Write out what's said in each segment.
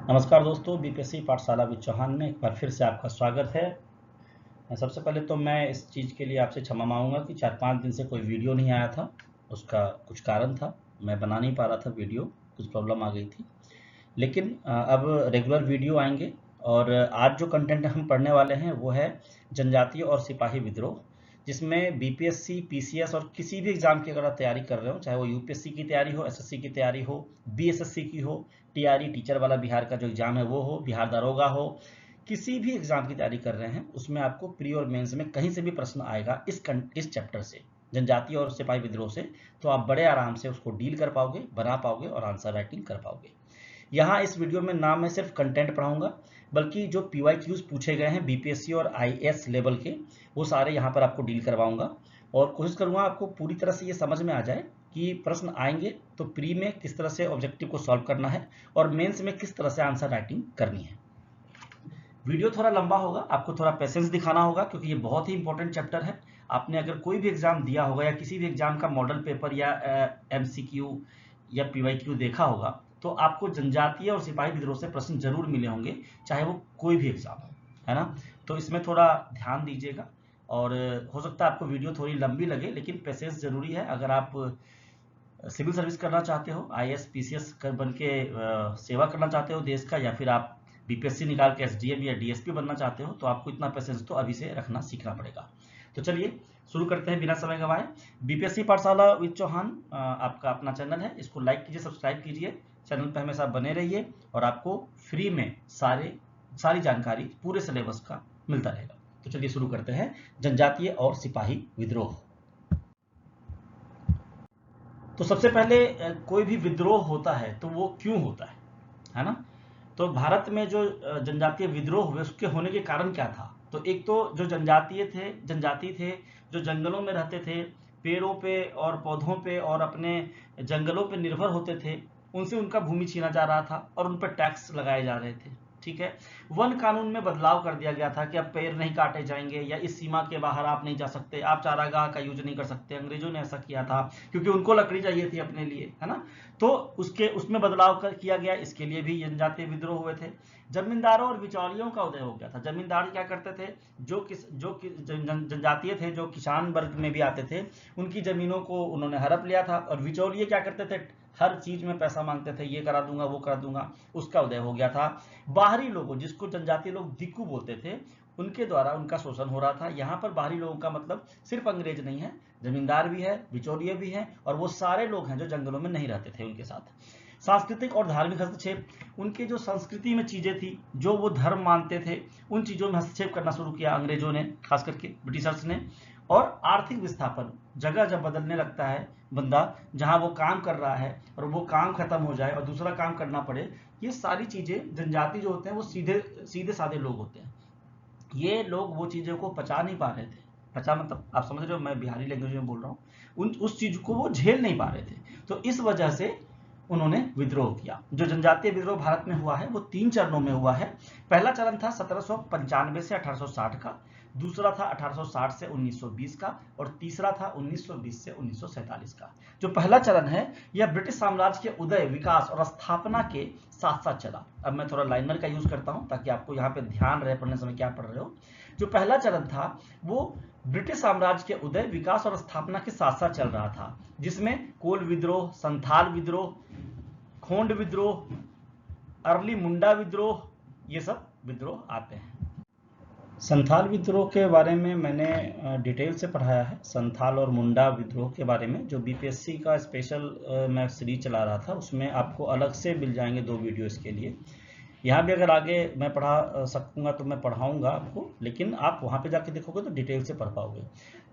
नमस्कार दोस्तों, बीपीएससी पाठशाला विद चौहान में एक बार फिर से आपका स्वागत है। सबसे पहले तो मैं इस चीज़ के लिए आपसे क्षमा मांगूंगा कि 4-5 दिन से कोई वीडियो नहीं आया था। उसका कुछ कारण था, मैं बना नहीं पा रहा था वीडियो, कुछ प्रॉब्लम आ गई थी। लेकिन अब रेगुलर वीडियो आएंगे और आज जो कंटेंट हम पढ़ने वाले हैं वो है जनजातीय और सिपाही विद्रोह, जिसमें बीपीएससी, पीसीएस और किसी भी एग्जाम की अगर आप तैयारी कर रहे हो, चाहे वो यूपीएससी की तैयारी हो, एसएससी की तैयारी हो, बीएसएससी की हो, टीआरई टीचर वाला बिहार का जो एग्जाम है वो हो, बिहार दारोगा हो, किसी भी एग्जाम की तैयारी कर रहे हैं उसमें आपको प्री और मेंस में कहीं से भी प्रश्न आएगा इस चैप्टर से, जनजातीय और सिपाही विद्रोह से, तो आप बड़े आराम से उसको डील कर पाओगे, बना पाओगे और आंसर राइटिंग कर पाओगे। यहाँ इस वीडियो में ना मैं सिर्फ कंटेंट पढ़ाऊंगा, बल्कि जो पीवाईक्यूज पूछे गए हैं बीपीएससी और आईएएस लेवल के, वो सारे यहाँ पर आपको डील करवाऊंगा और कोशिश करूंगा आपको पूरी तरह से ये समझ में आ जाए कि प्रश्न आएंगे तो प्री में किस तरह से ऑब्जेक्टिव को सॉल्व करना है और मेंस में किस तरह से आंसर राइटिंग करनी है। वीडियो थोड़ा लंबा होगा, आपको थोड़ा पेशेंस दिखाना होगा क्योंकि ये बहुत ही इंपॉर्टेंट चैप्टर है। आपने अगर कोई भी एग्जाम दिया होगा या किसी भी एग्जाम का मॉडल पेपर या एमसीक्यू या पीवाईक्यू देखा होगा, तो आपको जनजातीय और सिपाही विद्रोह से प्रश्न जरूर मिले होंगे, चाहे वो कोई भी एग्जाम हो, है ना। तो इसमें थोड़ा ध्यान दीजिएगा और हो सकता है आपको वीडियो थोड़ी लंबी लगे, लेकिन पेशेंस जरूरी है। अगर आप सिविल सर्विस करना चाहते हो, आईएएस पीसीएस बन के सेवा करना चाहते हो देश का, या फिर आप बीपीएससी निकाल के एसडीएम या डीएसपी बनना चाहते हो, तो आपको इतना पेशेंस तो अभी से रखना सीखना पड़ेगा। तो चलिए शुरू करते हैं बिना समय गंवाए। बीपीएससी पाठशाला विद चौहान आपका अपना चैनल है, इसको लाइक कीजिए, सब्सक्राइब कीजिए, चैनल पर हमेशा बने रहिए और आपको फ्री में सारी जानकारी पूरे सिलेबस का मिलता रहेगा। तो चलिए शुरू करते हैं जनजातीय और सिपाही विद्रोह। तो सबसे पहले कोई भी विद्रोह होता है तो वो क्यों होता है ना। तो भारत में जो जनजातीय विद्रोह हुए उसके होने के कारण क्या था। तो एक तो जो जनजाति थे जो जंगलों में रहते थे, पेड़ों पे और पौधों पे और अपने जंगलों पे निर्भर होते थे, उनसे उनका भूमि छीना जा रहा था और उन पर टैक्स लगाए जा रहे थे। ठीक है, वन कानून में बदलाव कर दिया गया था कि अब पेड़ नहीं काटे जाएंगे या इस सीमा के बाहर आप नहीं जा सकते, आप चारागाह का यूज नहीं कर सकते। अंग्रेजों ने ऐसा किया था क्योंकि उनको लकड़ी चाहिए थी अपने लिए, है ना। तो उसमें बदलाव किया गया, इसके लिए भी जनजातीय विद्रोह हुए थे। जमींदारों और बिचौलियों का उदय हो गया था। जमींदार क्या करते थे, जनजातीय थे, जो किसान वर्ग में भी आते थे, उनकी जमीनों को उन्होंने हड़प लिया था। और बिचौलिए क्या करते थे, हर चीज में पैसा मांगते थे, ये करा दूंगा वो करा दूंगा, उसका उदय हो गया था। बाहरी लोगों, जिसको जनजातीय लोग दिक्कू बोलते थे, उनके द्वारा उनका शोषण हो रहा था। यहाँ पर बाहरी लोगों का मतलब सिर्फ अंग्रेज नहीं है, जमींदार भी है, बिचौलिए भी हैं और वो सारे लोग हैं जो जंगलों में नहीं रहते थे उनके साथ। सांस्कृतिक और धार्मिक हस्तक्षेप, उनके जो संस्कृति में चीजें थी, जो वो धर्म मानते थे, उन चीजों में हस्तक्षेप करना शुरू किया अंग्रेजों ने, खास करके ब्रिटिशर्स ने। और आर्थिक विस्थापन, जगह जब बदलने लगता है बंदा, जहां वो काम कर रहा है और वो काम खत्म हो जाए और दूसरा काम करना पड़े, ये सारी चीजें, जनजाति जो होते हैं वो सीधे साधे लोग होते हैं, ये लोग वो चीजों को पचा नहीं पा रहे थे। पचा मतलब आप समझ रहे हो, मैं बिहारी लैंग्वेज में बोल रहा हूँ, उस चीज को वो झेल नहीं पा रहे थे। तो इस वजह से उन्होंने विद्रोह किया। जो जनजातीय विद्रोह भारत में हुआ है वो 3 चरणों में हुआ है। पहला चरण था 1795 से 1860 का, दूसरा था 1860 से 1920 का और तीसरा था 1920 से 1947 का। जो पहला चरण है यह ब्रिटिश साम्राज्य के उदय, विकास और स्थापना के साथ साथ चला। अब मैं थोड़ा लाइनर का यूज करता हूं ताकि आपको यहाँ पे ध्यान रहे पढ़ने समय क्या पढ़ रहे हो। जो पहला चरण था वो ब्रिटिश साम्राज्य के उदय, विकास और स्थापना के साथ साथ चल रहा था, जिसमें कोल विद्रोह, संथाल विद्रोह, खोंड विद्रोह, अर्ली मुंडा विद्रोह, ये सब विद्रोह आते हैं। संथाल विद्रोह के बारे में मैंने डिटेल से पढ़ाया है, संथाल और मुंडा विद्रोह के बारे में। जो बीपीएससी का स्पेशल मैं सीरीज चला रहा था उसमें आपको अलग से मिल जाएंगे 2 वीडियो इसके लिए। यहाँ भी अगर आगे मैं पढ़ा सकूंगा तो मैं पढ़ाऊंगा आपको, लेकिन आप वहाँ पे जाके देखोगे तो डिटेल से पढ़ पाओगे।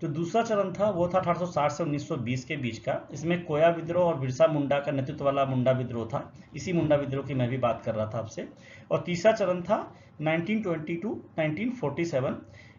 जो दूसरा चरण था वो था 1860 से 1920 के बीच का। इसमें कोया विद्रोह और बिरसा मुंडा का नेतृत्व वाला मुंडा विद्रोह था। इसी मुंडा विद्रोह की मैं भी बात कर रहा था आपसे। और तीसरा चरण था 1920 टू 1947।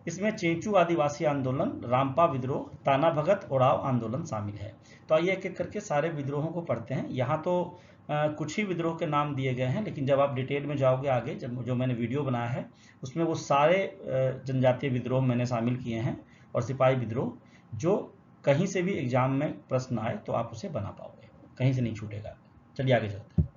इसमें चेंचू आदिवासी आंदोलन, रामपा विद्रोह, ताना भगत, ओराव आंदोलन शामिल है। तो आइए एक एक करके सारे विद्रोहों को पढ़ते हैं। यहाँ तो कुछ ही विद्रोह के नाम दिए गए हैं, लेकिन जब आप डिटेल में जाओगे आगे, जब जो मैंने वीडियो बनाया है उसमें वो सारे जनजातीय विद्रोह मैंने शामिल किए हैं और सिपाही विद्रोह, जो कहीं से भी एग्जाम में प्रश्न आए तो आप उसे बना पाओगे, कहीं से नहीं छूटेगा। चलिए आगे चलते हैं।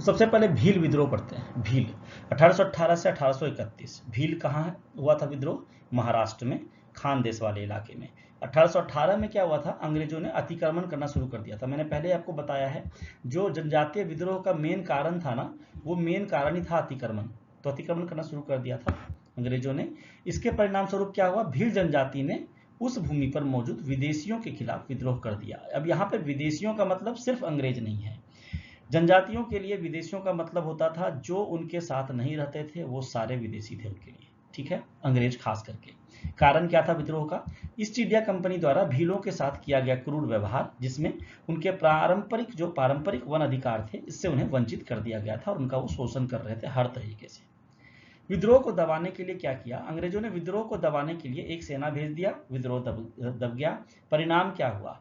तो सबसे पहले भील विद्रोह पढ़ते हैं। भील 1818 से 1831। भील कहाँ हुआ था विद्रोह? महाराष्ट्र में, खानदेश वाले इलाके में। 1818 में क्या हुआ था? अंग्रेजों ने अतिक्रमण करना शुरू कर दिया था। मैंने पहले आपको बताया है जो जनजातीय विद्रोह का मेन कारण था ना, वो मेन कारण ही था अतिक्रमण। तो अतिक्रमण करना शुरू कर दिया था अंग्रेजों ने। इसके परिणाम स्वरूप क्या हुआ? भील जनजाति ने उस भूमि पर मौजूद विदेशियों के खिलाफ विद्रोह कर दिया। अब यहाँ पे विदेशियों का मतलब सिर्फ अंग्रेज नहीं है। जनजातियों के लिए विदेशियों का मतलब होता था जो उनके साथ नहीं रहते थे, वो सारे विदेशी थे उनके लिए, ठीक है, अंग्रेज खास करके। कारण क्या था विद्रोह का? ईस्ट इंडिया कंपनी द्वारा भीलों के साथ किया गया क्रूर व्यवहार, जिसमें उनके पारंपरिक वन अधिकार थे, इससे उन्हें वंचित कर दिया गया था और उनका वो शोषण कर रहे थे हर तरीके से। विद्रोह को दबाने के लिए क्या किया? अंग्रेजों ने विद्रोह को दबाने के लिए एक सेना भेज दिया, विद्रोह दब गया। परिणाम क्या हुआ?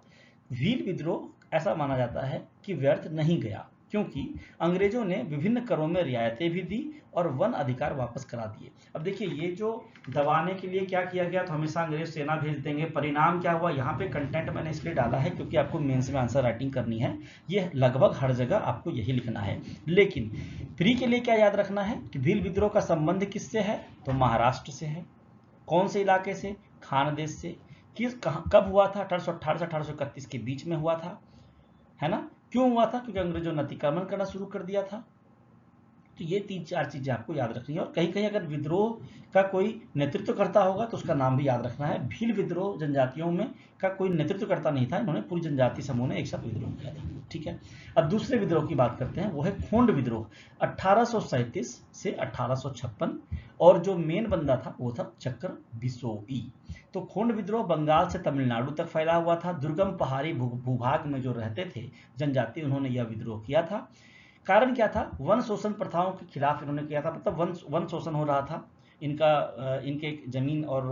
भील विद्रोह ऐसा माना जाता है कि व्यर्थ नहीं गया, क्योंकि अंग्रेजों ने विभिन्न करों में रियायतें भी दी और वन अधिकार वापस करा दिए। अब देखिए, ये जो दबाने के लिए क्या किया गया, तो हमेशा अंग्रेज सेना भेज देंगे। परिणाम क्या हुआ? यहाँ पे कंटेंट मैंने इसलिए डाला है क्योंकि आपको मेंस में आंसर राइटिंग करनी है, ये लगभग हर जगह आपको यही लिखना है। लेकिन प्री के लिए क्या याद रखना है कि भील विद्रोह का संबंध किससे है? तो महाराष्ट्र से है। कौन से इलाके से? खानदेश से। कब हुआ था? 1818 से 1831 के बीच में हुआ था, है ना। क्यों हुआ था? क्योंकि अंग्रेजों ने अतिक्रमण करना शुरू कर दिया था। तो ये 3-4 चीजें आपको याद रखनी है। और कहीं कहीं अगर विद्रोह का कोई नेतृत्व करता होगा तो उसका नाम भी याद रखना है। भील विद्रोह जनजातियों में का कोई नेतृत्व करता नहीं था, इन्होंने पूरी जनजाति समूह ने एक साथ विद्रोह किया था, ठीक है। अब दूसरे विद्रोह की बात करते हैं, वो है खोंड विद्रोह 1837 से 1856। और जो मेन बंदा था वो था चक्र बिसोई। तो खोंड विद्रोह बंगाल से तमिलनाडु तक फैला हुआ था। दुर्गम पहाड़ी भूभाग में जो रहते थे जनजाति, उन्होंने यह विद्रोह किया था। कारण क्या था? वन शोषण प्रथाओं के खिलाफ इन्होंने किया था, मतलब वन शोषण हो रहा था इनके जमीन और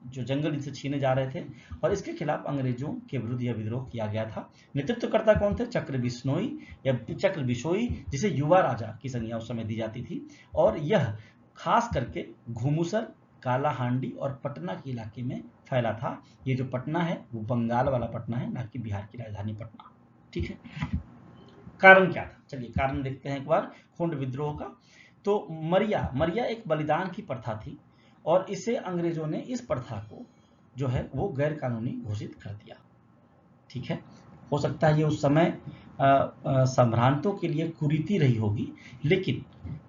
जो जंगल इनसे छीने जा रहे थे, और इसके खिलाफ अंग्रेजों के विरुद्ध यह विद्रोह किया गया था। नेतृत्वकर्ता कौन थे? चक्र बिश्नोई या चक्र बिशोई, जिसे युवा राजा की संज्ञा उस समय दी जाती थी। और यह खास करके घुमुसर, कालाहांडी और पटना के इलाके में फैला था। ये जो पटना है वो बंगाल वाला पटना है, ना कि बिहार की राजधानी पटना, ठीक है। कारण क्या था? चलिए कारण देखते हैं एक बार खोंड विद्रोह का। तो मरिया एक बलिदान की प्रथा थी, और इसे अंग्रेजों ने इस प्रथा को जो है वो गैर कानूनी घोषित कर दिया, ठीक है। हो सकता है ये उस समय संभ्रांतों के लिए कुरीति रही होगी, लेकिन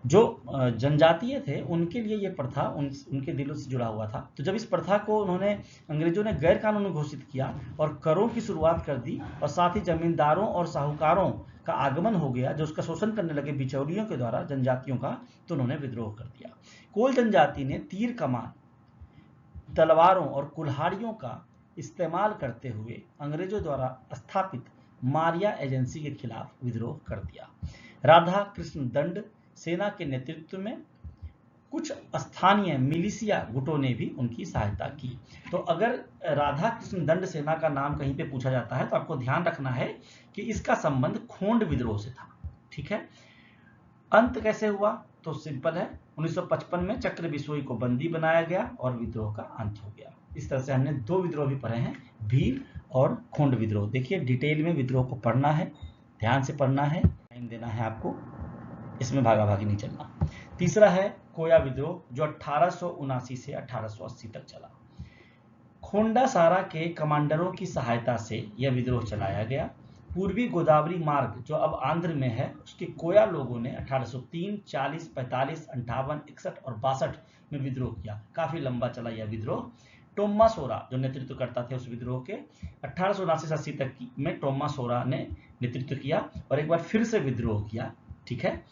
जो जनजातीय थे उनके लिए ये प्रथा उनके दिलों से जुड़ा हुआ था। तो जब इस प्रथा को अंग्रेजों ने गैर कानूनी घोषित किया और करों की शुरुआत कर दी, और साथ ही जमींदारों और साहूकारों का आगमन हो गया जो उसका शोषण करने लगे बिचौलियों के द्वारा जनजातियों का, तो उन्होंने विद्रोह कर दिया। कोल जनजाति ने तीर कमान, तलवारों और कुल्हाड़ियों का इस्तेमाल करते हुए अंग्रेजों द्वारा स्थापित मारिया एजेंसी के खिलाफ विद्रोह कर दिया। राधा कृष्ण दंड सेना के नेतृत्व में कुछ स्थानीय मिलिशिया गुटों ने भी उनकी सहायता की। तो अगर राधा कृष्ण दंड सेना का नाम कहीं पे पूछा जाता है तो आपको ध्यान रखना है कि इसका संबंध खोंड विद्रोह से था, ठीक है। अंत कैसे हुआ? तो सिंपल है, 1955 में चक्र बिसोई को बंदी बनाया गया और विद्रोह का अंत हो गया। इस तरह से हमने 2 विद्रोह भी पढ़े हैं, भील और खोंड विद्रोह। देखिए डिटेल में विद्रोह को पढ़ना है, ध्यान से पढ़ना है, टाइम देना है आपको, इसमें भागा भागी नहीं चलना। तीसरा है कोया विद्रोह, जो 1879 से 1880 तक चला। खोंडा सारा के कमांडरों की सहायता से यह विद्रोह चलाया गया। पूर्वी गोदावरी मार्ग जो अब आंध्र में है, उसके कोया लोगों ने 1803, 40, 45, 58, 61 और 62 में विद्रोह किया। काफी लंबा चला यह विद्रोह। टोम्मा सोरा जो नेतृत्व करता थे उस विद्रोह के, 1879 से 80 तक में टोम्मा सोरा ने नेतृत्व किया और एक बार फिर से विद्रोह किया, ठीक है।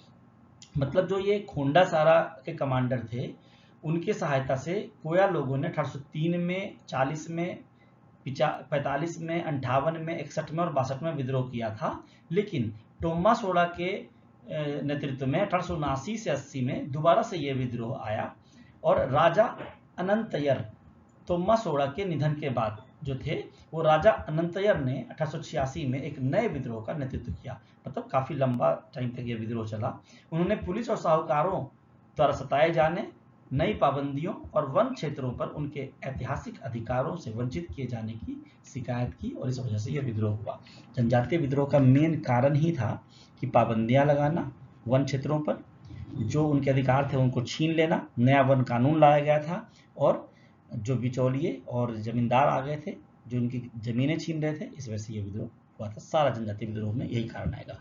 मतलब जो ये खोंडा सारा के कमांडर थे, उनके सहायता से कोया लोगों ने 1803 में, 40 में, 45 में, 58 में, 61 में और 62 में विद्रोह किया था। लेकिन टोम्मा सोरा के नेतृत्व में 1879 से 80 में दोबारा से यह विद्रोह आया, और राजा अनंतयर, टोम्मा सोरा के निधन के बाद जो थे, वो राजा अनंतयर ने 1886 में एक नए विद्रोह का नेतृत्व किया। मतलब काफी लंबा टाइम तक यह विद्रोह चला। उन्होंने पुलिस और साहूकारों द्वारा सताए जाने, नई पाबंदियों और वन क्षेत्रों पर उनके ऐतिहासिक अधिकारों से वंचित किए जाने की शिकायत की, और इस वजह से यह विद्रोह हुआ। जनजातीय विद्रोह का मेन कारण ही था कि पाबंदियां लगाना, वन क्षेत्रों पर जो उनके अधिकार थे उनको छीन लेना, नया वन कानून लाया गया था और जो बिचौलिए और जमींदार आ गए थे जो उनकी जमीनें छीन रहे थे, इस वजह से ये विद्रोह हुआ था। सारा जनजातीय विद्रोह में यही कारण आएगा।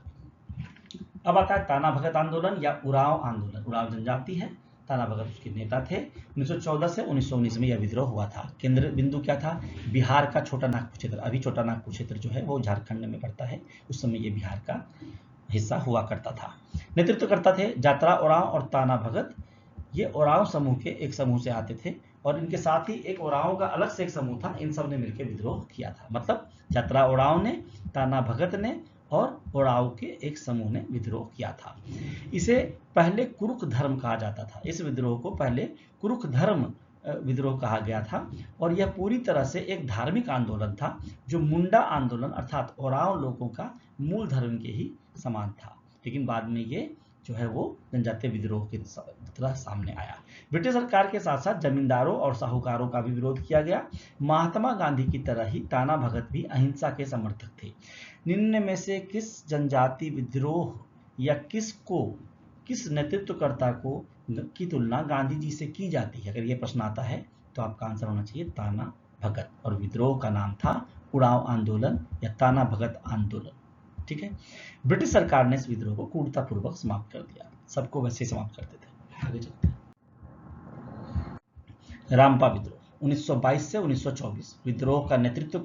अब आता है ताना भगत आंदोलन या उरांव आंदोलन। उरांव जनजाति है, ताना भगत उसके नेता थे। 1914 से 1919 में यह विद्रोह हुआ था। केंद्र बिंदु क्या था? बिहार का छोटा नागपुर क्षेत्र। अभी छोटा नागपुर क्षेत्र जो है वो झारखंड में पड़ता है, उस समय ये बिहार का हिस्सा हुआ करता था। नेतृत्व करता थे जात्रा ओरांव और ताना भगत। ये ओरांव समूह के एक समूह से आते थे और इनके साथ ही एक ओरांव का अलग से एक समूह था। इन सब ने मिलकर विद्रोह किया था। मतलब जात्रा ओरांव ने, ताना भगत ने और ओरांव के एक समूह ने विद्रोह किया था। इसे पहले कुरुक धर्म कहा जाता था। इस विद्रोह को पहले कुरुक धर्म विद्रोह कहा गया था और यह पूरी तरह से एक धार्मिक आंदोलन था जो मुंडा आंदोलन अर्थात ओरांव लोगों का मूल धर्म के ही समान था। लेकिन बाद में ये जो है वो जनजातीय विद्रोह की तरह सामने आया। ब्रिटिश सरकार के साथ साथ जमींदारों और साहूकारों का भी विरोध किया गया। महात्मा गांधी की तरह ही ताना भगत भी अहिंसा के समर्थक थे। निम्न में से किस जनजातीय विद्रोह या किस नेतृत्वकर्ता को की तुलना गांधी जी से की जाती है? अगर ये प्रश्न आता है तो आपका आंसर होना चाहिए ताना भगत, और विद्रोह का नाम था उरांव आंदोलन या ताना भगत आंदोलन। ठीक है। ब्रिटिश सरकार ने इस विद्रोह को क्रूरतापूर्वक समाप्त कर दिया। सबको वैसे ही समाप्त करते थे। आगे चलते हैं। रामपा विद्रोह 1922 से 1924। विद्रोह का नेतृत्व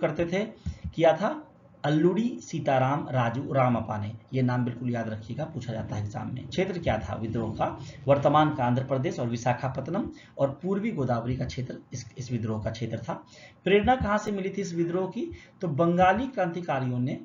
किया था अल्लूरी सीताराम राजू रामप्पा ने। यह नाम बिल्कुल याद रखिएगा, पूछा जाता है एग्जाम में। क्षेत्र क्या था विद्रोह का? वर्तमान का आंध्र प्रदेश और विशाखापत्तनम और पूर्वी गोदावरी का क्षेत्र इस विद्रोह का क्षेत्र था। प्रेरणा कहां से मिली थी इस विद्रोह की? तो बंगाली क्रांतिकारियों ने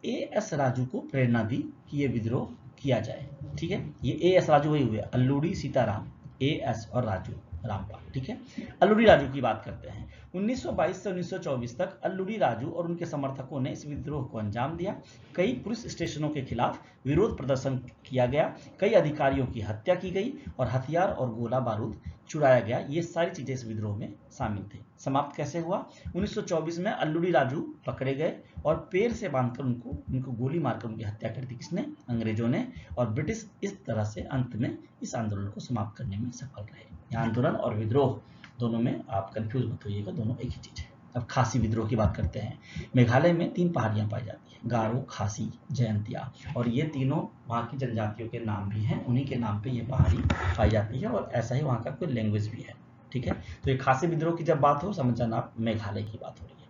एएस राजू को प्रेरणा दी कि ये विद्रोह किया जाए। ठीक है, ये एएस राजू वही हुए, अल्लूरी सीताराम, एएस और राजू रामपा। ठीक है, अल्लूरी राजू की बात करते हैं। 1922 से 1924 तक अल्लूरी राजू और उनके समर्थकों ने इस विद्रोह को अंजाम दिया। कई पुलिस स्टेशनों के खिलाफ विरोध प्रदर्शन किया गया, कई अधिकारियों की हत्या की गई और हथियार और गोला बारूद चुराया गया। ये सारी चीजें इस विद्रोह में शामिल थे। समाप्त कैसे हुआ? 1924 में अल्लूरी राजू पकड़े गए और पैर से बांधकर उनको गोली मारकर उनकी हत्या कर दी। किसने? अंग्रेजों ने। और ब्रिटिश इस तरह से अंत में इस आंदोलन को समाप्त करने में सफल रहे। आंदोलन और विद्रोह दोनों में आप कंफ्यूज मत होइएगा, दोनों एक ही चीज है। अब खासी विद्रोह की बात करते हैं। मेघालय में 3 पहाड़ियां पाई जाती हैं, गारो, खासी, जयंतिया, और ये तीनों वहाँ की जनजातियों के नाम भी हैं। उन्हीं के नाम पे ये पहाड़ी पाई जाती है और ऐसा ही वहाँ का कोई लैंग्वेज भी है। ठीक है, तो ये खासी विद्रोह की जब बात हो, समझ जाना आप मेघालय की बात हो रही है।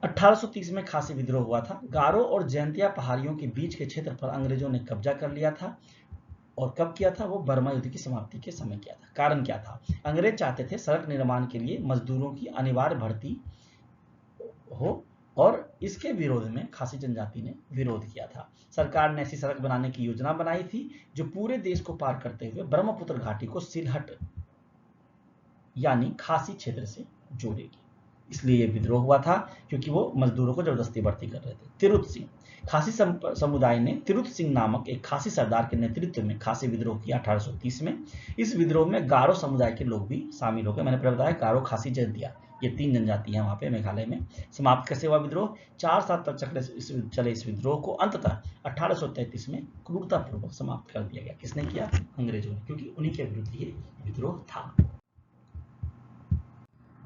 1830 में खासी विद्रोह हुआ था। गारो और जयंतिया पहाड़ियों के बीच के क्षेत्र पर अंग्रेजों ने कब्जा कर लिया था। और कब किया था? वो बर्मा युद्ध की समाप्ति के समय किया था। कारण क्या था? अंग्रेज चाहते थे सड़क निर्माण के लिए मजदूरों की अनिवार्य भर्ती हो और इसके विरोध में खासी जनजाति ने विरोध किया था। सरकार ने ऐसी सड़क बनाने की योजना बनाई थी जो पूरे देश को पार करते हुए ब्रह्मपुत्र घाटी को सिलहट यानी खासी क्षेत्र से जोड़ेगी। इसलिए यह विद्रोह हुआ था क्योंकि वो मजदूरों को जबरदस्ती भर्ती कर रहे थे। तिरुत सिंह, खासी समुदाय ने तिरुत सिंह नामक एक खासी सरदार के नेतृत्व में खासी विद्रोह किया 1830 में। इस विद्रोह में गारो समुदाय के लोग भी शामिल हो गए। मैंने पहले बताया गारो, खासी, जयंतिया, ये 3 जनजाति हैं वहां पे मेघालय में। समाप्त कैसे हुआ विद्रोह? 4 साल तक चले इस विद्रोह को अंततः 1833 में क्रूरतापूर्वक समाप्त कर दिया गया। किसने किया? अंग्रेजों ने, क्योंकि उन्हीं के विरुद्ध ये विद्रोह था।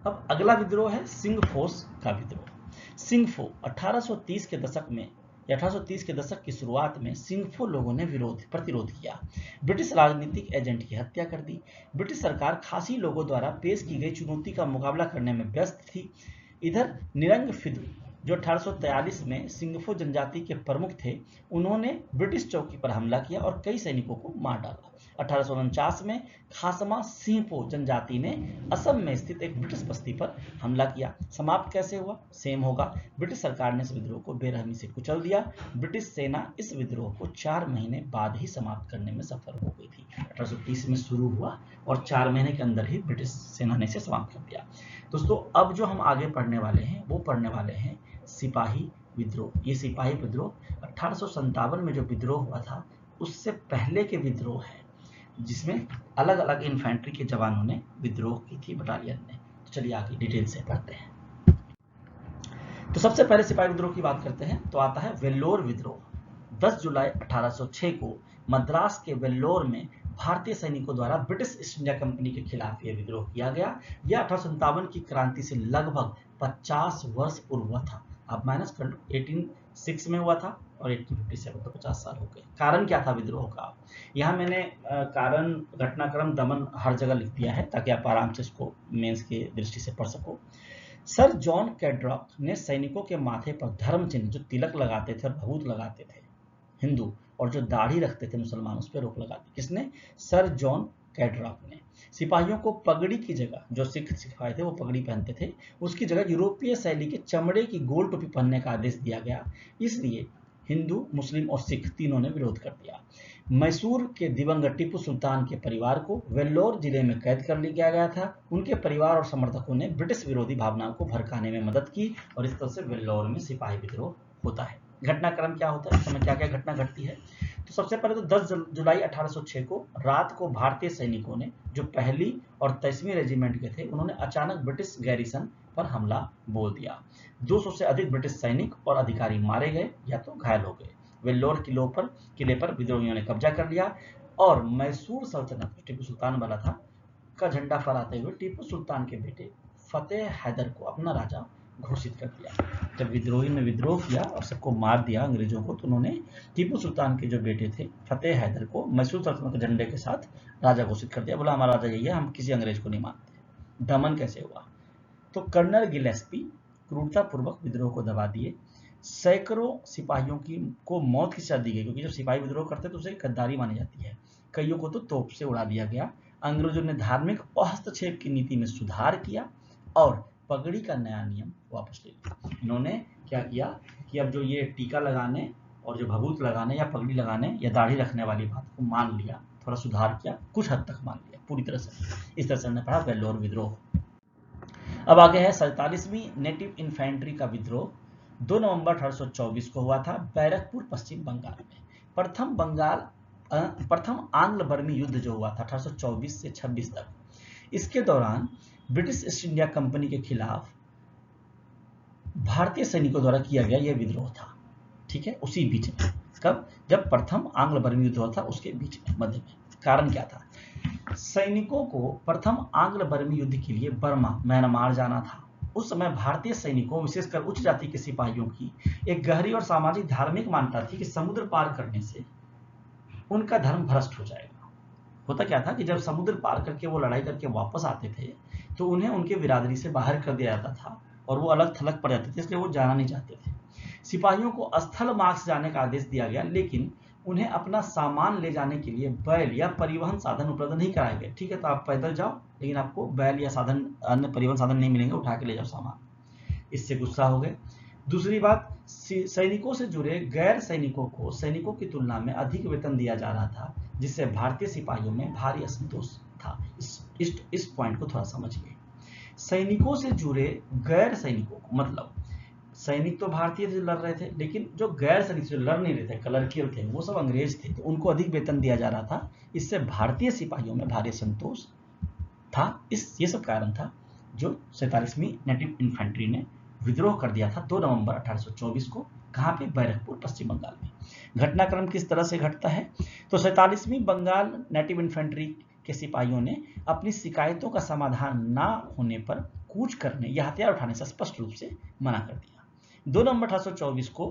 अब अगला विद्रोह है सिंगफोस का विद्रोह। सिंगफो 1830 के दशक में या 1830 के दशक की शुरुआत में सिंगफो लोगों ने प्रतिरोध किया। ब्रिटिश राजनीतिक एजेंट की हत्या कर दी। ब्रिटिश सरकार खासी लोगों द्वारा पेश की गई चुनौती का मुकाबला करने में व्यस्त थी। इधर निरंग फिदु जो 1843 में सिंगफो जनजाति के प्रमुख थे, उन्होंने ब्रिटिश चौकी पर हमला किया और कई सैनिकों को मार डाला। 1849 में खासमा सिंहपो जनजाति ने असम में स्थित एक ब्रिटिश बस्ती पर हमला किया। समाप्त कैसे हुआ? सेम होगा। ब्रिटिश सरकार ने इस विद्रोह को बेरहमी से कुचल दिया। ब्रिटिश सेना इस विद्रोह को 4 महीने बाद ही समाप्त करने में सफल हो गई थी। 1830 में शुरू हुआ और 4 महीने के अंदर ही ब्रिटिश सेना ने इसे समाप्त कर दिया। दोस्तों, अब जो हम आगे पढ़ने वाले हैं वो पढ़ने वाले हैं सिपाही विद्रोह। ये सिपाही विद्रोह 1857 में जो विद्रोह हुआ था उससे पहले के विद्रोह है, जिसमें अलग अलग इन्फेंट्री के जवानों ने विद्रोह की थी, बटालियन ने। तो चलिए आगे डिटेल से पढ़ते हैं। तो सबसे पहले सिपाही विद्रोह की बात करते हैं तो आता है वेल्लोर विद्रोह। 10 जुलाई 1806 को मद्रास के वेल्लोर में भारतीय सैनिकों द्वारा ब्रिटिश ईस्ट इंडिया कंपनी के खिलाफ यह विद्रोह किया गया। यह 1857 की क्रांति से लगभग 50 वर्ष पूर्व हुआ था। आप माइनस कर लो, 1806 में हुआ था और 1857 तो 50 साल हो गए। कारण क्या था विद्रोह का? यहाँ मैंने कारण, घटनाक्रम, दमन हर जगह लिख दिया है ताकि आप आराम से इसको मेंस की दृष्टि से पढ़ सको। सर जॉन कैड्रॉक ने सैनिकों के माथे पर धर्म चिन्ह, जो तिलक लगाते थे और भभूत लगाते थे हिंदू, और जो दाढ़ी रखते थे मुसलमान, उस पर रोक लगा दी। किसने? सर जॉन कैड्रॉक ने। सिपाहियों को पगड़ी की जगह, जो सिख सिपाही थे वो पगड़ी पहनते थे, उसकी जगह यूरोपीय शैली के चमड़े की गोल टोपी पहनने का आदेश दिया गया। इसलिए हिंदू, मुस्लिम और सिख तीनों ने विरोध कर दिया। मैसूर के दिवंगत टीपू सुल्तान के परिवार को वेल्लोर जिले में कैद कर लिया गया था। उनके परिवार और समर्थकों ने ब्रिटिश विरोधी भावनाओं को भड़काने में मदद की और इस तरह से वेल्लोर में सिपाही विद्रोह होता है। घटनाक्रम क्या होता है, इस समय क्या क्या घटना घटती है? तो सबसे पहले तो 10 जुलाई 1806 को रात को भारतीय सैनिकों ने, जो पहली और 23वीं रेजिमेंट के थे, उन्होंने अचानक ब्रिटिश गैरिसन पर हमला बोल दिया। 200 से अधिक ब्रिटिश सैनिक और अधिकारी मारे गए या तो घायल हो गए। वेल्लोर किले पर विद्रोहियों ने कब्जा कर लिया और मैसूर सल्तनत, टीपू सुल्तान वाला था, का झंडा फहराते हुए टीपू सुल्तान के बेटे फतेह हैदर को अपना राजा घोषित कर दिया। जब विद्रोही ने विद्रोह किया और सबको मार दिया अंग्रेजों को, तो उन्होंने टीपू सुल्तान के जो बेटे थे फतेह हैदर को मैसूर सल्तनत के झंडे के साथ राजा घोषित कर दिया। बोला हमारा राजा यही है, हम किसी अंग्रेज को नहीं मानते। दमन कैसे हुआ? तो कर्नल गिलेस्पी क्रूरतापूर्वक विद्रोह को दबा दिए। सैकड़ों सिपाहियों को मौत की सजा दी गई, क्योंकि जब सिपाही विद्रोह करते तो उसे गद्दारी मानी जाती है। कईयों को तो तोप से उड़ा दिया गया। अंग्रेजों ने धार्मिक हस्तक्षेप की नीति में सुधार किया और पगड़ी का नया नियम वापस ले लिया। इन्होंने क्या किया कि अब जो ये टीका लगाने और जो भभूत लगाने या पगड़ी लगाने या दाढ़ी रखने वाली बात को मान लिया, थोड़ा सुधार किया, कुछ हद तक मान लिया, पूरी तरह से। इस तरह से हमने पढ़ा वेल्लोर विद्रोह। अब आगे है 47वीं नेटिव इन्फेंट्री का विद्रोह। 2 नवंबर 1824 को हुआ था बैरकपुर, पश्चिम बंगाल में। प्रथम आंग्ल बर्मी युद्ध जो हुआ था 1824 से 26 तक, इसके दौरान ब्रिटिश ईस्ट इंडिया कंपनी के खिलाफ भारतीय सैनिकों द्वारा किया गया यह विद्रोह था। ठीक है, उसी बीच में, कब? जब प्रथम आंग्ल बर्मी युद्ध हुआ था, उसके बीच में, मध्य में। कारण क्या था? सैनिकों को प्रथम आंग्ल बर्मी युद्ध के लिए बर्मा, म्यांमार जाना था। उस समय भारतीय सैनिकों, विशेषकर उच्च जाति के सिपाहियों की एक गहरी और सामाजिक धार्मिक मान्यता थी कि समुद्र पार करने से उनका धर्म भ्रष्ट हो जाएगा। होता क्या था कि जब समुद्र पार करके वो लड़ाई करके वापस आते थे तो उन्हें उनके बिरादरी से बाहर कर दिया जाता था और वो अलग थलग पड़ जाते थे, इसलिए वो जाना नहीं चाहते थे। सिपाहियों को स्थल मार्ग से जाने का आदेश दिया गया, लेकिन उन्हें अपना सामान ले जाने के लिए बैल या परिवहन साधन उपलब्ध नहीं कराए गए। ठीक है, तो आप पैदल जाओ, लेकिन आपको बैल या साधन, अन्य परिवहन साधन नहीं मिलेंगे, उठा के ले जाओ सामान। इससे गुस्सा हो गए। दूसरी बात, सैनिकों से जुड़े गैर सैनिकों को सैनिकों की तुलना में अधिक वेतन दिया जा रहा था, जिससे भारतीय सिपाहियों में भारी असंतोष था। इस पॉइंट को थोड़ा समझिए। सैनिकों से जुड़े गैर सैनिकों को, मतलब सैनिक तो भारतीय से लड़ रहे थे, लेकिन जो गैर सैनिक जो लड़ नहीं रहे थे, कलरकियल थे, वो सब अंग्रेज थे, तो उनको अधिक वेतन दिया जा रहा था। इससे भारतीय सिपाहियों में भारी असंतोष था। ये सब कारण था जो 47वीं नेटिव इन्फेंट्री ने विद्रोह कर दिया था 2 नवंबर 1824 को। कहाँ पे? बैरकपुर, पश्चिम बंगाल में। घटनाक्रम किस तरह से घटता है? तो 47वीं बंगाल नेटिव इन्फेंट्री के सिपाहियों ने अपनी शिकायतों का समाधान ना होने पर कूच करने या हथियार उठाने से स्पष्ट रूप से मना कर दिया। 2 नवंबर 1824 को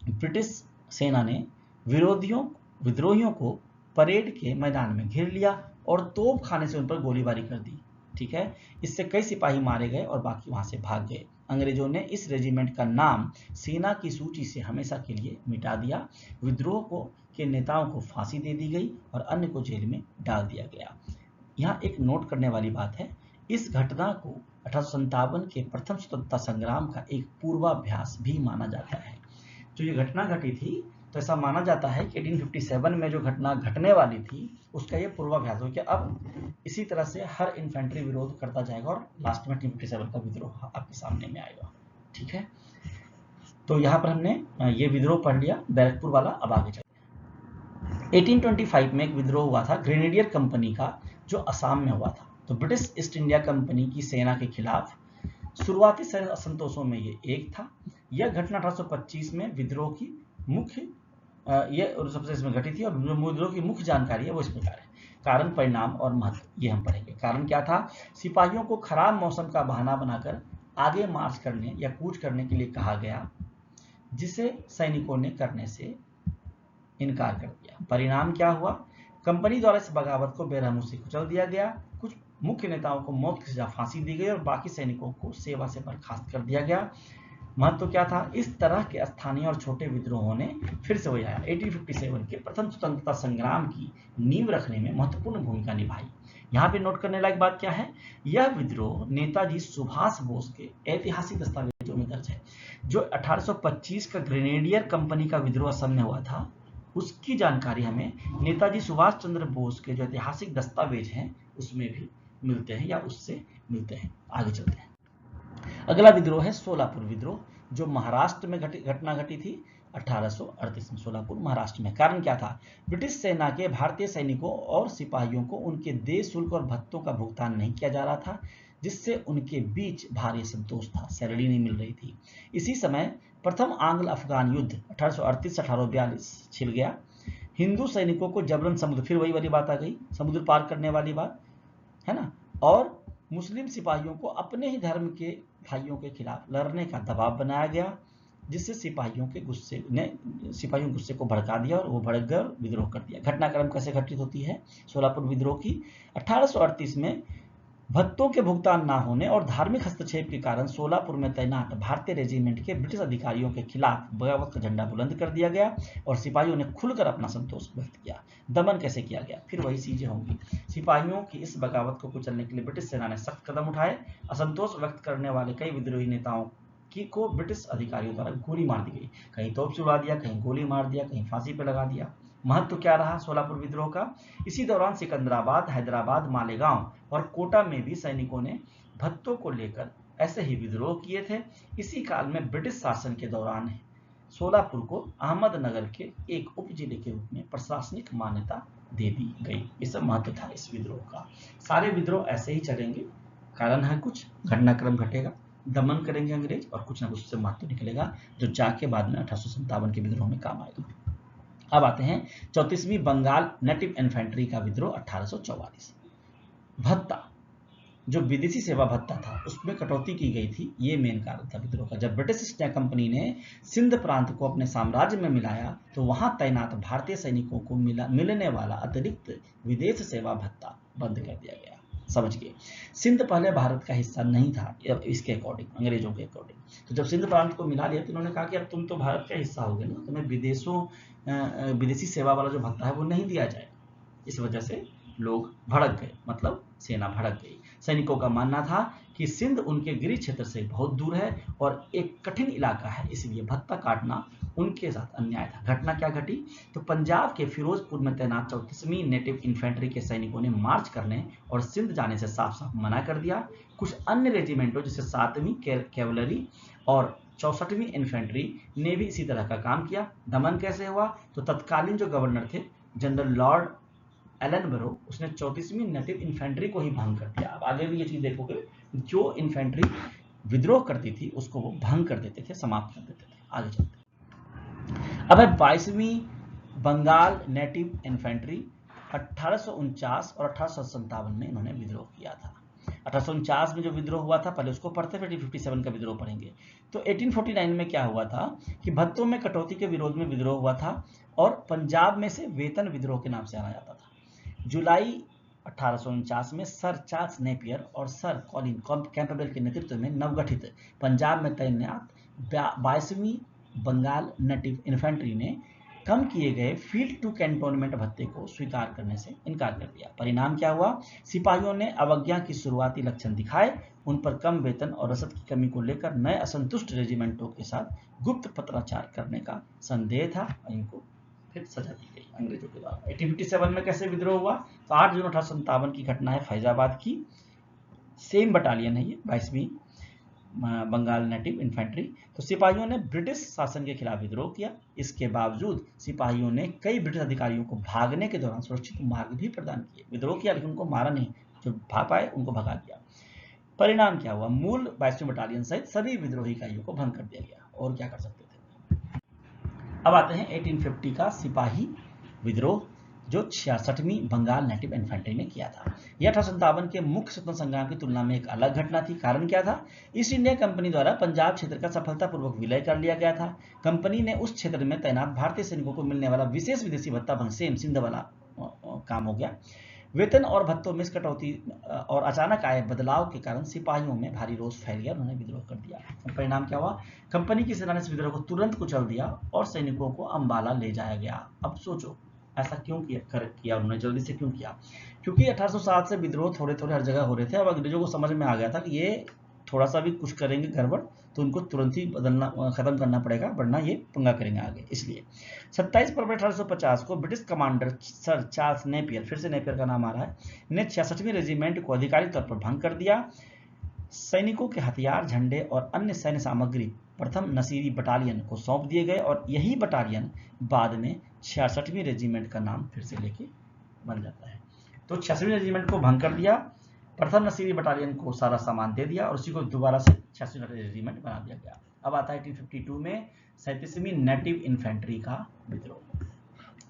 ब्रिटिश सेना ने विद्रोहियों को परेड के मैदान में घेर लिया और तोप खाने से उन पर गोलीबारी कर दी। ठीक है, इससे कई सिपाही मारे गए और बाकी वहां से भाग गए। अंग्रेजों ने इस रेजिमेंट का नाम सेना की सूची से हमेशा के लिए मिटा दिया। विद्रोह के नेताओं को फांसी दे दी गई और अन्य को जेल में डाल दिया गया। यहाँ एक नोट करने वाली बात है, इस घटना को 1857 के प्रथम स्वतंत्रता संग्राम का एक पूर्वाभ्यास भी माना जाता है। जो ये घटना घटी थी, तो ऐसा माना जाता है कि 1857 में जो घटना घटने वाली थी, उसका ये पूर्वाभ्यास हो कि अब इसी तरह से हर इन्फेंट्री विरोध करता जाएगा और लास्ट में 1857 का विद्रोह आपके सामने में आएगा। ठीक है, तो यहाँ पर हमने ये विद्रोह पढ़ लिया, बैरकपुर वाला। अब आगे चलिए। 1825 में एक विद्रोह हुआ था ग्रेनेडियर कंपनी का, जो असम में हुआ था। तो ब्रिटिश ईस्ट इंडिया कंपनी की सेना के खिलाफ शुरुआती असंतोषों में ये एक था। यह घटना 1825 में विद्रोह की मुख्य ये और सबसे इसमें घटित थी। और विद्रोह की मुख्य जानकारी है वो इस प्रकार है। कारण, परिणाम और महत्व ये हम पढ़ेंगे। कारण क्या था? सिपाहियों को खराब मौसम का बहाना बनाकर आगे मार्च करने या कूच करने के लिए कहा गया, जिसे सैनिकों ने करने से इनकार कर दिया। परिणाम क्या हुआ? कंपनी द्वारा इस बगावत को बेरहमी से कुचल दिया गया। कुछ मुख्य नेताओं को मौत की सजा फांसी दी गई और बाकी सैनिकों को सेवा से बर्खास्त कर दिया गया। महत्व क्या था? इस तरह के स्थानीय और छोटे विद्रोहों ने फिर से वही आया 1857 के प्रथम स्वतंत्रता संग्राम की नींव रखने में महत्वपूर्ण भूमिका निभाई। यहाँ पे नोट करने लायक बात क्या है? यह विद्रोह नेताजी सुभाष बोस के ऐतिहासिक दस्तावेजों में दर्ज है। जो 1825 का ग्रेनेडियर कंपनी का विद्रोह असम में हुआ था, उसकी जानकारी हमें नेताजी सुभाष चंद्र बोस के जो ऐतिहासिक दस्तावेज हैं उसमें भी मिलते हैं या उससे मिलते हैं। आगे चलते हैं। अगला विद्रोह है सोलापुर विद्रोह, जो महाराष्ट्र में घटना घटी थी 1838 में, सोलापुर महाराष्ट्र में। कारण क्या था? ब्रिटिश सेना के भारतीय सैनिकों और सिपाहियों को उनके देय शुल्क और भत्तों का भुगतान नहीं किया जा रहा था, जिससे उनके बीच भारी असंतोष था, सैलरी नहीं मिल रही थी। इसी समय प्रथम आंग्ल अफगान युद्ध 1838 से 1842 छिड़ गया। हिंदू सैनिकों को जबरन समुद्र, फिर वही वाली बात आ गई, समुद्र पार करने वाली बात है ना, और मुस्लिम सिपाहियों को अपने ही धर्म के भाइयों के खिलाफ लड़ने का दबाव बनाया गया, जिससे सिपाहियों के गुस्से को भड़का दिया और वो भड़क गए और विद्रोह कर दिया। घटनाक्रम कैसे घटित होती है सोलापुर विद्रोह की? 1838 में भत्तों के भुगतान न होने और धार्मिक हस्तक्षेप के कारण सोलापुर में तैनात भारतीय रेजिमेंट के ब्रिटिश अधिकारियों के खिलाफ बगावत का झंडा बुलंद कर दिया गया और सिपाहियों ने खुलकर अपना संतोष व्यक्त किया। दमन कैसे किया गया? फिर वही चीजें होंगी। सिपाहियों की इस बगावत को कुचलने के लिए ब्रिटिश सेना ने सख्त कदम उठाए। असंतोष व्यक्त करने वाले कई विद्रोही नेताओं को ब्रिटिश अधिकारियों द्वारा गोली मार दी गई। कहीं तोप चुरा दिया, कहीं गोली मार दिया, कहीं फांसी पर लगा दिया। महत्व क्या रहा सोलापुर विद्रोह का? इसी दौरान सिकंदराबाद, हैदराबाद, मालेगांव और कोटा में भी सैनिकों ने भत्तों को लेकर ऐसे ही विद्रोह किए थे। इसी काल में ब्रिटिश शासन के दौरान सोलापुर को अहमदनगर के एक उप जिले के रूप में प्रशासनिक मान्यता दे दी गई। इस महत्व था इस विद्रोह का। सारे विद्रोह ऐसे ही चलेंगे। कारण है कुछ, घटनाक्रम घटेगा, दमन करेंगे अंग्रेज और कुछ ना कुछ से महत्व निकलेगा, जो जाके बाद में 1857 के विद्रोह में काम आएगा। अब आते हैं 34वीं बंगाल नेटिव इन्फेंट्री का विद्रोह 1844। भत्ता, जो विदेशी सेवा भत्ता था उसमें कटौती की गई थी, ये मेन कारण था विद्रोह का। जब ब्रिटिश ईस्ट इंडिया कंपनी ने सिंध प्रांत को अपने साम्राज्य में मिलाया तो वहां तैनात भारतीय सैनिकों को मिलने वाला अतिरिक्त विदेश सेवा भत्ता बंद कर दिया गया। समझ गए? सिंध पहले भारत का हिस्सा नहीं था इसके अकॉर्डिंग, अंग्रेजों के अकॉर्डिंग। तो जब सिंध प्रांत को मिला लिया तो उन्होंने कहा कि अब तुम तो भारत का हिस्सा हो गए ना, तुम्हें विदेशी सेवा वाला जो भत्ता है वो नहीं दिया जाएगा। इस वजह से लोग भड़क गए, मतलब सेना भड़क गई। सैनिकों का मानना था कि सिंध उनके गृह क्षेत्र से बहुत दूर है और एक कठिन इलाका है, इसलिए भत्ता काटना उनके साथ अन्याय था। घटना क्या घटी? तो पंजाब के फिरोजपुर में तैनात 34वीं नेटिव इन्फेंट्री के सैनिकों ने मार्च करने और सिंध जाने से साफ साफ मना कर दिया। कुछ अन्य रेजिमेंटों जैसे 7वीं कैवलरी और 64वीं इन्फेंट्री ने भी इसी तरह का काम किया। दमन कैसे हुआ? तो तत्कालीन जो गवर्नर थे जनरल लॉर्ड एलनबरो, उसने 34वीं नेटिव इन्फेंट्री को ही भंग कर दिया। अब आगे भी ये चीज देखोगे, जो इन्फेंट्री विद्रोह करती थी उसको वो भंग कर देते थे, समाप्त कर देते थे। आगे चलते अब है 22वीं बंगाल नेटिव इन्फेंट्री। 1849 और 1857 में इन्होंने विद्रोह किया था। 1849 में जो विद्रोह हुआ था, पहले उसको पढ़ते, फिर 1857 का विद्रोह पढ़ेंगे। तो 1849 में क्या हुआ था कि भत्तों में कटौती के विरोध में विद्रोह हुआ था और पंजाब में से वेतन विद्रोह के नाम से जाना जाता था। जुलाई 1849 में सर चार्ल्स नेपियर और सर कॉलिन कैंपबेल के नेतृत्व में नवगठित पंजाब में तैनात 22वीं बंगाल नेटिव इन्फेंट्री ने कम किए गए फील्ड टू कैंटोनमेंट भत्ते को स्वीकार करने से इनकार कर दिया। परिणाम क्या हुआ? सिपाहियों ने अवज्ञा की शुरुआती लक्षण दिखाए। उन पर कम वेतन और रसद की कमी को लेकर नए असंतुष्ट रेजिमेंटों के साथ गुप्त पत्राचार करने का संदेह था और इनको फिर सजा दी गई अंग्रेजों के द्वारा। 1857 में कैसे विद्रोह हुआ? तो 8 जून 1857 की घटना है फैजाबाद की। सेम बटालियन है ये, 22वीं बंगाल नेटिव इन्फेंट्री। तो सिपाहियों ने ब्रिटिश शासन के खिलाफ विद्रोह किया। इसके बावजूद सिपाहियों ने कई ब्रिटिश अधिकारियों को भागने के दौरान सुरक्षित मार्ग भी प्रदान किए। विद्रोह किया लेकिन उनको मारा नहीं, जो भाग पाए उनको भगा दिया। परिणाम क्या हुआ? मूल 22वीं बटालियन सहित सभी विद्रोही इकाइयों को भंग कर दिया गया। और क्या कर सकते थे? अब आते हैं 1850 का सिपाही विद्रोह जो 66वीं बंगाल नेटिव इन्फेंट्री ने किया था। यह 1857 के मुख्य स्वतंत्रता संग्राम की तुलना में एक अलग घटना थी। कारण क्या था? ईस्ट इंडिया कंपनी द्वारा पंजाब क्षेत्र का सफलतापूर्वक विलय कर लिया गया था। कंपनी ने उस क्षेत्र में तैनात भारतीय सैनिकों को मिलने वाला विशेष विदेशी भत्ता भंग सेम सिंध वाला काम हो गया। वेतन और भत्तों में कटौती और अचानक आए बदलाव के कारण सिपाहियों में भारी रोष फैल गया। उन्होंने विद्रोह कर दिया। परिणाम क्या हुआ? कंपनी की सेना ने इस विद्रोह को तुरंत कुचल दिया और सैनिकों को अंबाला ले जाया गया। अब सोचो ऐसा क्यों किया उन्होंने, जल्दी से क्यों किया? क्योंकि 1807 से विद्रोह थोड़े थोड़े हर जगह हो रहे थे। अब अंग्रेजों को समझ में आ गया था कि ये थोड़ा सा भी कुछ करेंगे गड़बड़ तो उनको तुरंत ही खत्म करना पड़ेगा, वरना ये पंगा करेंगे आगे। इसलिए 27 फरवरी 1850 को British commander sir Charles Napier, फिर से नेपियर का नाम आ रहा है, ने 66वीं रेजिमेंट को आधिकारिक तौर पर भंग कर दिया। सैनिकों के हथियार, झंडे और अन्य सैन्य सामग्री प्रथम नसीरी बटालियन को सौंप दिए गए और यही बटालियन बाद में 66वीं रेजिमेंट का नाम फिर से लेके बन जाता है। तो 66वीं रेजिमेंट को भंग कर दिया, प्रथम नसीरी बटालियन को सारा सामान दे दिया और उसी को दोबारा से 86वीं रेजिमेंट बना दिया गया। अब आता है 1852 में 37वीं नेटिव इन्फेंट्री का विद्रोह।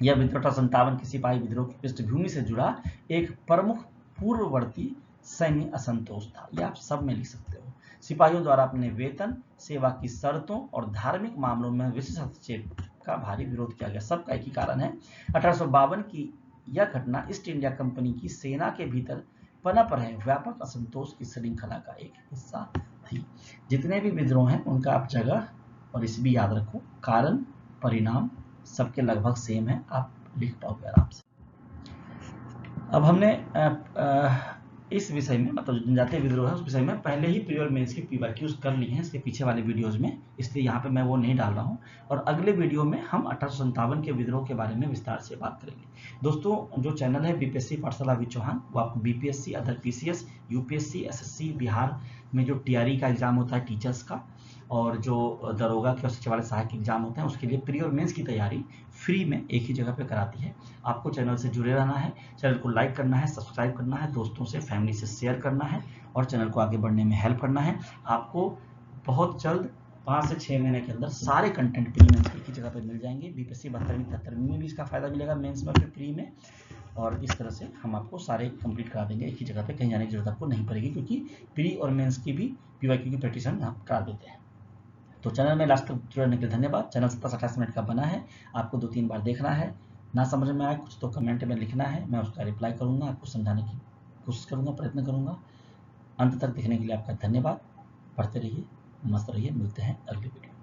यह विद्रोह 1857 के सिपाही विद्रोह की पृष्ठभूमि से जुड़ा एक प्रमुख पूर्ववर्ती सैन्य असंतोष था। यह आप सब में लिख सकते हो। सिपाहियों द्वारा अपने वेतन, सेवा की शर्तों और धार्मिक मामलों में विशेष हस्तक्षेप का भारी विरोध किया गया। सबका एक ही कारण है। 1852 की यह घटना ईस्ट इंडिया कंपनी की सेना के भीतर पनप रहे व्यापक असंतोष की श्रृंखला का एक हिस्सा थी। जितने भी विद्रोह हैं उनका आप जगह और इसे भी याद रखो, कारण परिणाम सबके लगभग सेम है, आप लिख पाओगे आराम से। अब हमने इस विषय में, मतलब जनजातीय विद्रोह है उस विषय में पहले ही प्री और मेंस की पीवाईक्यूज कर ली हैं इसके पीछे वाले वीडियोज में, इसलिए यहाँ पे मैं वो नहीं डाल रहा हूँ। और अगले वीडियो में हम 1857 के विद्रोह के बारे में विस्तार से बात करेंगे। दोस्तों, जो चैनल है बीपीएससी पाठशाला विद चौहान, वो आप BPSC, other PCS, UPSC, SSC, Bihar में जो टीआरई का एग्जाम होता है टीचर्स का, और जो दरोगा के और सचिवालय सहायक एग्जाम होते हैं उसके लिए प्री और मेंस की तैयारी फ्री में एक ही जगह पे कराती है। आपको चैनल से जुड़े रहना है, चैनल को लाइक करना है, सब्सक्राइब करना है, दोस्तों से, फैमिली से शेयर करना है और चैनल को आगे बढ़ने में हेल्प करना है। आपको बहुत जल्द 5 से 6 महीने के अंदर सारे कंटेंट प्री मेंस एक ही जगह पे मिल जाएंगे। बीपीएससी 72वीं 73वीं में भी इसका फायदा मिलेगा, मेंस में फिर प्री में, और इस तरह से हम आपको सारे कंप्लीट करा देंगे एक ही जगह पे, कहीं जाने की जरूरत आपको नहीं पड़ेगी, क्योंकि प्री और मेंस की भी पीवाईक्यू की प्रैक्टिस हम करा देते हैं। तो चैनल में लास्ट तक जुड़ने के लिए धन्यवाद। चैनल 27-28 मिनट का बना है, आपको 2-3 बार देखना है। ना समझ में आए कुछ तो कमेंट में लिखना है, मैं उसका रिप्लाई करूंगा, आपको समझाने की कोशिश करूंगा, प्रयत्न करूंगा। अंत तक देखने के लिए आपका धन्यवाद। पढ़ते रहिए, मस्त रहिए, मिलते हैं अगली वीडियो।